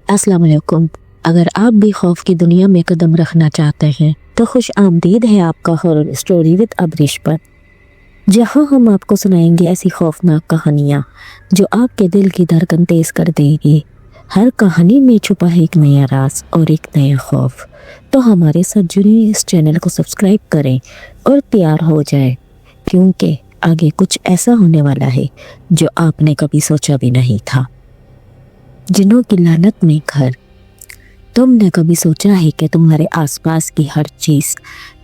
अस्सलाम वालेकुम। अगर आप भी खौफ की दुनिया में कदम रखना चाहते हैं तो खुश आमदीद है आपका हॉरर स्टोरी विद अबरिश पर, जहां हम आपको सुनाएंगे ऐसी खौफनाक कहानियां जो आपके दिल की धड़कन तेज कर देगी। हर कहानी में छुपा है एक नया राज और एक नया खौफ। तो हमारे साथ जुड़िए, इस चैनल को सब्सक्राइब करें और तैयार हो जाए, क्योंकि आगे कुछ ऐसा होने वाला है जो आपने कभी सोचा भी नहीं था। जिन्हों की लानत में घर। तुमने कभी सोचा है कि तुम्हारे आसपास की हर चीज़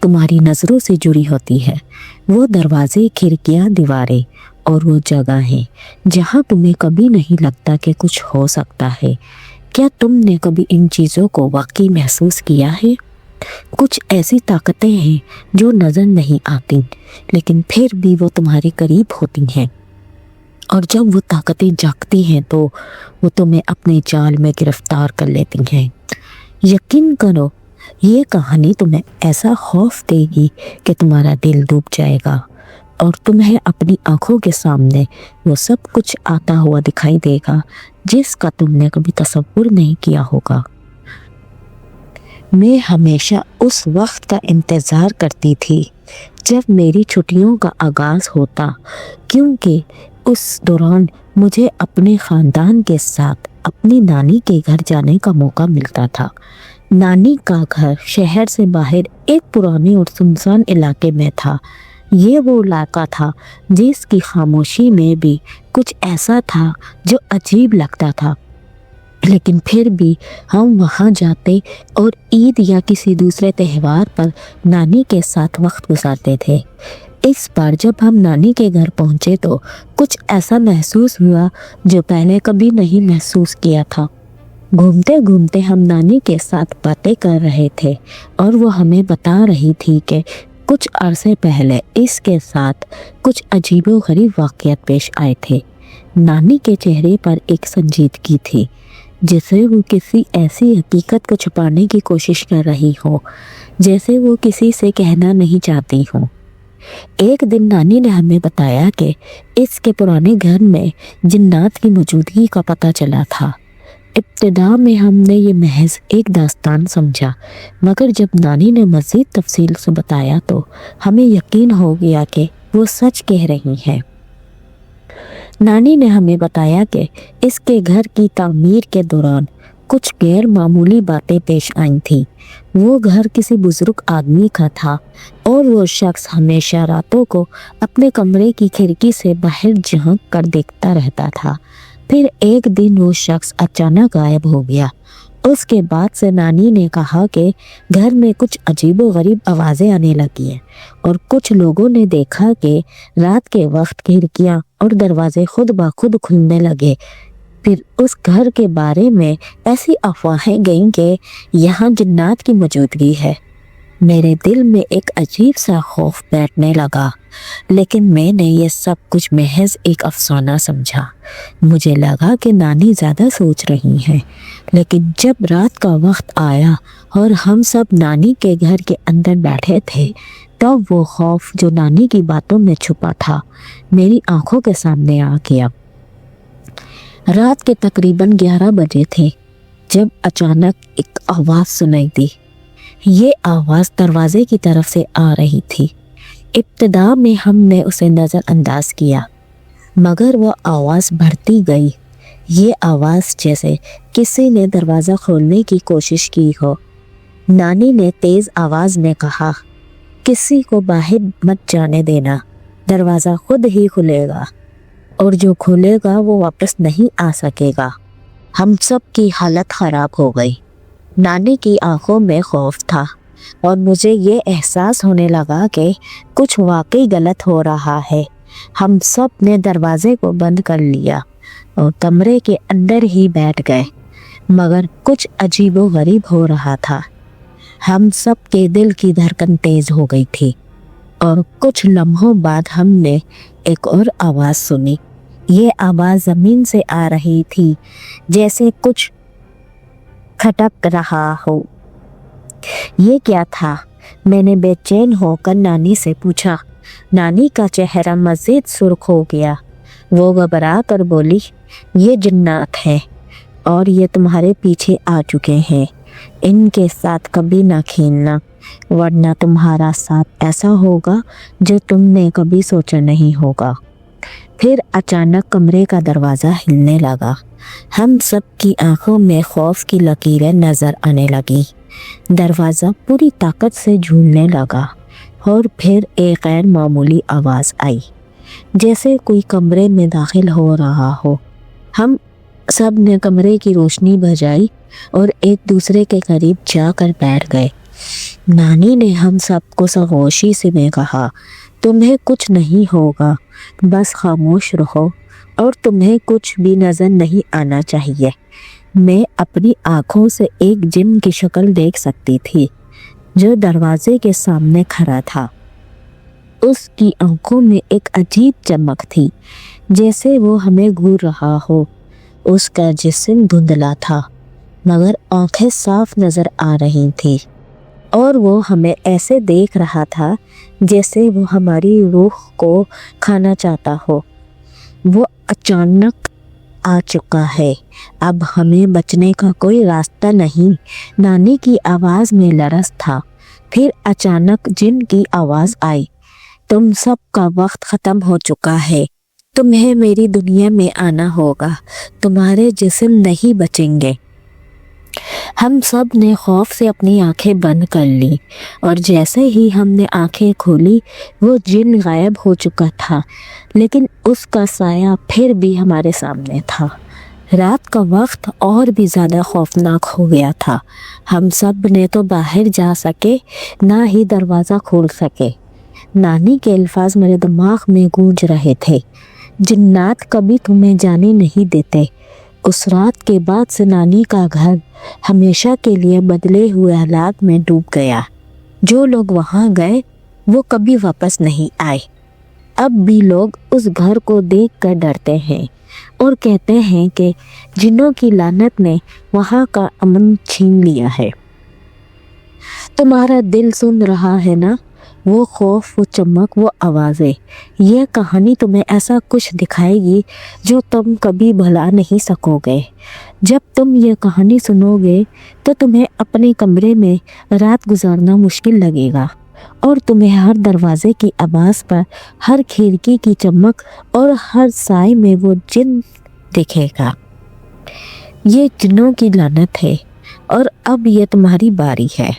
तुम्हारी नज़रों से जुड़ी होती है? वो दरवाजे, खिड़कियाँ, दीवारें और वो जगह है जहाँ तुम्हें कभी नहीं लगता कि कुछ हो सकता है। क्या तुमने कभी इन चीज़ों को वाकई महसूस किया है? कुछ ऐसी ताकतें हैं जो नज़र नहीं आती, लेकिन फिर भी वो तुम्हारे करीब होती हैं, और जब वो ताकतें जागती हैं तो वो तुम्हें अपने जाल में गिरफ्तार कर लेती हैं। यकीन करो, ये कहानी तुम्हें ऐसा खौफ देगी कि तुम्हारा दिल डूब जाएगा और तुम्हें अपनी आंखों के सामने वो सब कुछ आता हुआ दिखाई देगा जिसका तुमने कभी तसव्वुर नहीं किया होगा। मैं हमेशा उस वक्त का इंतज़ार करती थी जब मेरी छुट्टियों का आगाज़ होता, क्योंकि उस दौरान मुझे अपने ख़ानदान के साथ अपनी नानी के घर जाने का मौका मिलता था। नानी का घर शहर से बाहर एक पुराने और सुनसान इलाके में था। ये वो इलाका था जिसकी खामोशी में भी कुछ ऐसा था जो अजीब लगता था, लेकिन फिर भी हम वहाँ जाते और ईद या किसी दूसरे त्यौहार पर नानी के साथ वक्त गुजारते थे। इस बार जब हम नानी के घर पहुँचे तो कुछ ऐसा महसूस हुआ जो पहले कभी नहीं महसूस किया था। घूमते घूमते हम नानी के साथ बातें कर रहे थे और वो हमें बता रही थी कि कुछ अरसे पहले इसके साथ कुछ अजीबोगरीब वाक़यात पेश आए थे। नानी के चेहरे पर एक संजीदगी थी, जैसे वो किसी ऐसी हकीकत को छुपाने की कोशिश कर रही हो, जैसे वो किसी से कहना नहीं चाहती हो। एक दिन नानी ने हमें बताया कि इसके पुराने घर में जिन्नात की मौजूदगी का पता चला था। इब्तिदा में हमने ये महज एक दास्तान समझा, मगर जब नानी ने मज़ीद तफसील से बताया तो हमें यकीन हो गया कि वो सच कह रही हैं। नानी ने हमें बताया कि इसके घर की तामीर के दौरान कुछ गैर मामूली बातें पेश आई थी। वो घर किसी बुजुर्ग आदमी का था और वो शख्स हमेशा रातों को अपने कमरे की खिड़की से बाहर झांक कर देखता रहता था। फिर एक दिन वो शख्स अचानक गायब हो गया। उसके बाद से नानी ने कहा कि घर में कुछ अजीबोगरीब आवाज़ें आने लगी हैं और कुछ लोगों ने देखा कि रात के वक्त खिड़कियाँ और दरवाजे खुद ब खुद खुलने लगे। फिर उस घर के बारे में ऐसी अफवाहें गईं कि यहाँ जिन्नात की मौजूदगी है। मेरे दिल में एक अजीब सा खौफ बैठने लगा, लेकिन मैंने ये सब कुछ महज एक अफसाना समझा। मुझे लगा कि नानी ज़्यादा सोच रही हैं, लेकिन जब रात का वक्त आया और हम सब नानी के घर के अंदर बैठे थे, तब वो खौफ जो नानी की बातों में छुपा था मेरी आंखों के सामने आ गया। रात के तकरीबन 11 बजे थे जब अचानक एक आवाज़ सुनाई दी। ये आवाज़ दरवाजे की तरफ से आ रही थी। इब्तिदा में हमने उसे नज़रअंदाज किया, मगर वो आवाज़ बढ़ती गई। ये आवाज़ जैसे किसी ने दरवाज़ा खोलने की कोशिश की हो। नानी ने तेज़ आवाज़ में कहा, किसी को बाहर मत जाने देना, दरवाज़ा खुद ही खुलेगा और जो खुलेगा वो वापस नहीं आ सकेगा। हम सब की हालत ख़राब हो गई। नानी की आंखों में खौफ था और मुझे ये एहसास होने लगा कि कुछ वाकई गलत हो रहा है। हम सब ने दरवाजे को बंद कर लिया और कमरे के अंदर ही बैठ गए, मगर कुछ अजीबोगरीब हो रहा था। हम सब के दिल की धड़कन तेज़ हो गई थी और कुछ लम्हों बाद हमने एक और आवाज़ सुनी। ये आवाज़ ज़मीन से आ रही थी, जैसे कुछ खटक रहा हो। ये क्या था? मैंने बेचैन होकर नानी से पूछा। नानी का चेहरा मज़ीद सुर्ख हो गया। वो घबरा कर बोली, ये जिन्नात है। اور یہ تمہارے پیچھے آ چکے ہیں، ان کے ساتھ کبھی نہ کھیلنا، ورنہ تمہارا ساتھ ایسا ہوگا جو تم نے کبھی سوچا نہیں ہوگا۔ پھر اچانک کمرے کا دروازہ ہلنے لگا۔ ہم سب کی آنکھوں میں خوف کی لکیریں نظر آنے لگی۔ دروازہ پوری طاقت سے جھولنے لگا اور پھر ایک غیر معمولی آواز آئی، جیسے کوئی کمرے میں داخل ہو رہا ہو۔ ہم سب نے کمرے کی روشنی بجھائی اور ایک دوسرے کے قریب جا کر بیٹھ گئے۔ نانی نے ہم سب کو خاموشی سے کہا، تمہیں کچھ نہیں ہوگا، بس خاموش رہو اور تمہیں کچھ بھی نظر نہیں آنا چاہیے۔ میں اپنی آنکھوں سے ایک جن کی شکل دیکھ سکتی تھی جو دروازے کے سامنے کھڑا تھا۔ اس کی آنکھوں میں ایک عجیب چمک تھی، جیسے وہ ہمیں گھور رہا ہو۔ اس کا جسم دھندلا تھا مگر آنکھیں صاف نظر آ رہی تھی، اور وہ ہمیں ایسے دیکھ رہا تھا جیسے وہ ہماری روح کو کھانا چاہتا ہو۔ وہ اچانک آ چکا ہے، اب ہمیں بچنے کا کوئی راستہ نہیں۔ نانی کی آواز میں لرز تھا۔ پھر اچانک جن کی آواز آئی، تم سب کا وقت ختم ہو چکا ہے، تمہیں میری دنیا میں آنا ہوگا، تمہارے جسم نہیں بچیں گے۔ ہم سب نے خوف سے اپنی آنکھیں بند کر لی، اور جیسے ہی ہم نے آنکھیں کھولی وہ جن غائب ہو چکا تھا، لیکن اس کا سایہ پھر بھی ہمارے سامنے تھا۔ رات کا وقت اور بھی زیادہ خوفناک ہو گیا تھا۔ ہم سب نے تو باہر جا سکے نہ ہی دروازہ کھول سکے۔ نانی کے الفاظ میرے دماغ میں گونج رہے تھے، جنات کبھی تمہیں جانے نہیں دیتے۔ اس رات کے بعد سے نانی کا گھر ہمیشہ کے لیے بدلے ہوئے حالات میں ڈوب گیا۔ جو لوگ وہاں گئے وہ کبھی واپس نہیں آئے۔ اب بھی لوگ اس گھر کو دیکھ کر ڈرتے ہیں اور کہتے ہیں کہ جنوں کی لعنت نے وہاں کا امن چھین لیا ہے۔ تمہارا دل سن رہا ہے نا، وہ خوف، وہ چمک، وہ آوازیں۔ یہ کہانی تمہیں ایسا کچھ دکھائے گی جو تم کبھی بھلا نہیں سکو گے۔ جب تم یہ کہانی سنو گے تو تمہیں اپنے کمرے میں رات گزارنا مشکل لگے گا، اور تمہیں ہر دروازے کی آواز پر، ہر کھڑکی کی چمک اور ہر سائے میں وہ جن دکھے گا۔ یہ جنوں کی لعنت ہے، اور اب یہ تمہاری باری ہے۔